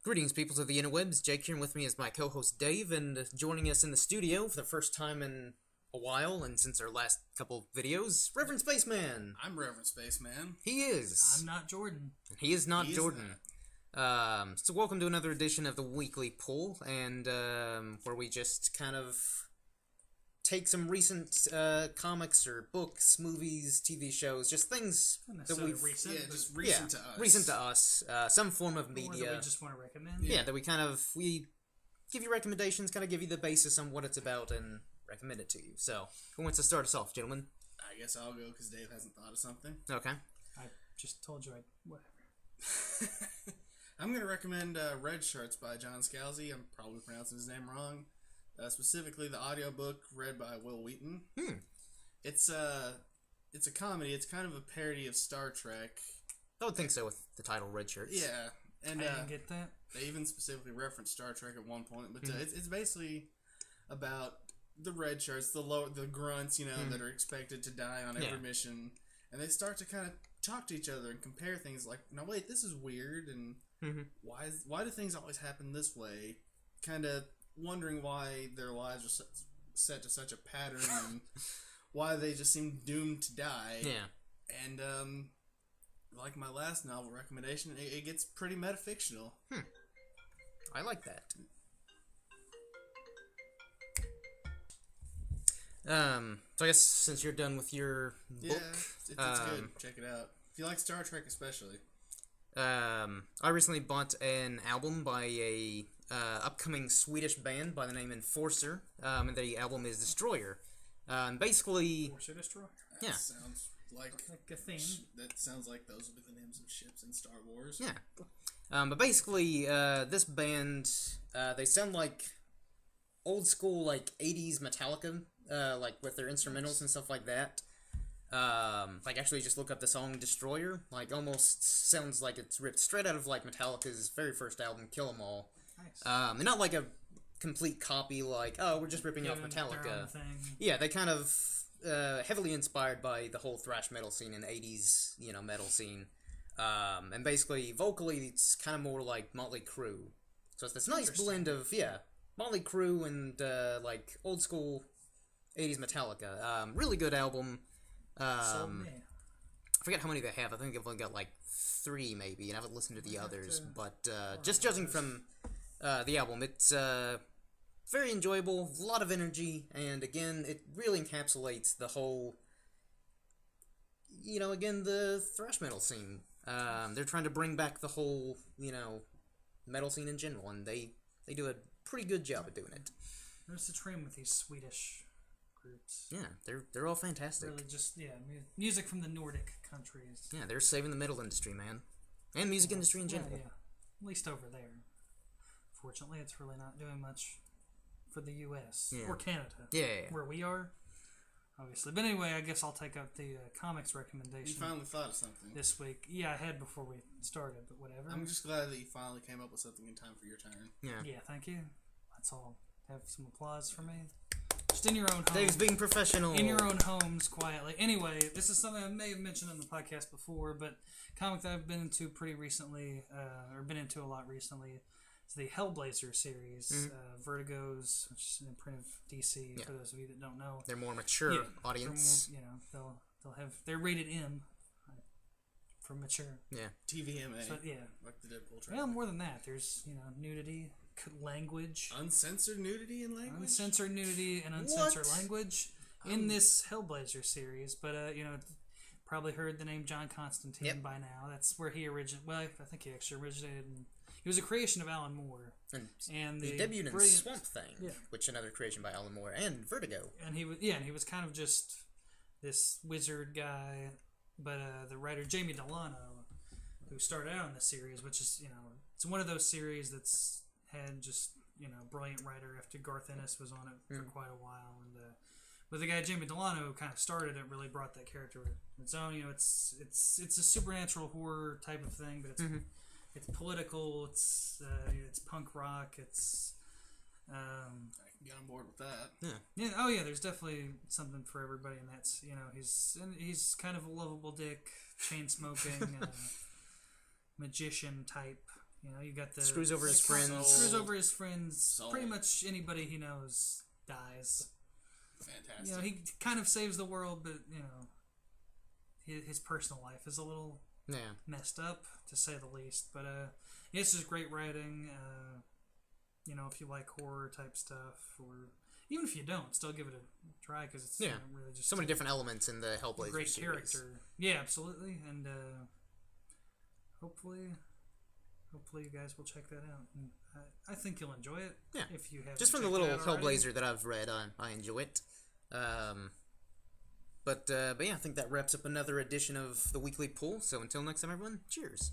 Greetings, peoples of the interwebs. Jake here, and with me is my co-host Dave, and joining us in the studio for the first time in a while, and since our last couple videos, Reverend Spaceman. I'm Reverend Spaceman. He is. I'm not Jordan. He is not Jordan. So welcome to another edition of the Weekly Pull, and where we just kind of take some recent comics or books, movies, TV shows, just things that we've recent. Yeah, just recent to us. recent to us, some form of Or media. that we just want to recommend. Yeah, that we give you recommendations, kind of give you the basis on what it's about, and recommend it to you. So, who wants to start us off, gentlemen? I guess I'll go because Dave hasn't thought of something. Okay. I just told you whatever. I'm going to recommend Red Shirts by John Scalzi. I'm probably pronouncing his name wrong. Specifically, the audiobook read by Will Wheaton. It's a comedy. It's kind of a parody of Star Trek. I would think so with the title Red Shirts. Yeah, and I didn't get that. they even specifically reference Star Trek at one point. But it's basically about the red shirts, the grunts, that are expected to die on every mission, and they start to kind of talk to each other and compare things. Like, now wait, this is weird, and why do things always happen this way? Kind of wondering why their lives are set to such a pattern and why they just seem doomed to die. Yeah. And like my last novel recommendation, it gets pretty metafictional. I like that. So I guess since you're done with your book, Yeah, it's good. Check it out. If you like Star Trek especially. I recently bought an album by a upcoming Swedish band by the name Enforcer, and the album is Destroyer. Basically, Force or Destroyer. Yeah. That sounds like a theme. that sounds like those would be the names of ships in Star Wars. yeah. But basically, this band, they sound like old school, like 80s Metallica, like with their instrumentals and stuff like that. Like actually just look up the song Destroyer, like almost sounds like it's ripped straight out of like Metallica's very first album, Kill 'Em All. Nice. And not like a complete copy, like, oh, we're just ripping off Doing their Metallica. own thing. Yeah, they kind of heavily inspired by the whole thrash metal scene and 80s, metal scene. And basically, vocally, it's kind of more like Motley Crue. So it's this nice blend of, Motley Crue and, like, old school 80s Metallica. Really good album. So me. I forget how many they have. I think they've only got, like, 3, maybe, and I haven't listened to the others. But just judging from the album, it's very enjoyable, a lot of energy, and again, it really encapsulates the whole, again, the thrash metal scene. They're trying to bring back the whole, metal scene in general, and they do a pretty good job of doing it. There's a trend with these Swedish groups. Yeah, they're all fantastic. Really just, music from the Nordic countries. Yeah, they're saving the metal industry, man. And music industry in general. Yeah. At least over there. Fortunately, it's really not doing much for the U.S. or Canada. Yeah. Where we are, obviously. But anyway, I guess I'll take up the comics You recommendation finally thought of something. this week. Yeah, I had before we started, but whatever. I'm just glad that you finally came up with something in time for your turn. Yeah, thank you. Let's all have some applause for me. Just in your own home. Dave's being professional. In your own homes, quietly. Anyway, this is something I may have mentioned in the podcast before, but comic that I've been into pretty recently, or been into a lot recently, is the Hellblazer series. Vertigo's, which is an imprint of DC, for those of you that don't know. They're more mature audience. They're rated M for mature. Yeah. TVMA. So, yeah. Like the Deadpool trailer. Well, more than that. There's, nudity, language. Uncensored nudity in language? Uncensored nudity and uncensored language in this Hellblazer series. But, probably heard the name John Constantine by now. That's where he originated. Well, I think he actually originated. He was a creation of Alan Moore. And he debuted in Swamp Thing, which is another creation by Alan Moore, and Vertigo. And he was kind of just this wizard guy. But the writer Jamie Delano, who started out in the series, which is, it's one of those series that's had just, brilliant writer after Garth Ennis was on it for quite a while. And but the guy Jamie Delano who kind of started it really brought that character its own. It's a supernatural horror type of thing, but it's political. It's punk rock. It's I can get on board with that. Yeah. Oh yeah. There's definitely something for everybody, and that's he's kind of a lovable dick, chain smoking, magician type You know, you got the Screws over his friends. Screws over his friends. Soul. Pretty much anybody he knows dies. Fantastic. You know, he kind of saves the world, but you know, his personal life is a little messed up, to say the least. But it's just great writing. You know, if you like horror type stuff, or even if you don't, still give it a try, because it's really just so many different elements in the Hellblazer great series. character. Yeah, absolutely, and hopefully you guys will check that out. And I think you'll enjoy it. Yeah, if you have just from the little Hellblazer that I've read, I enjoy it. But yeah, I think that wraps up another edition of the Weekly Pull. So until next time, everyone, cheers.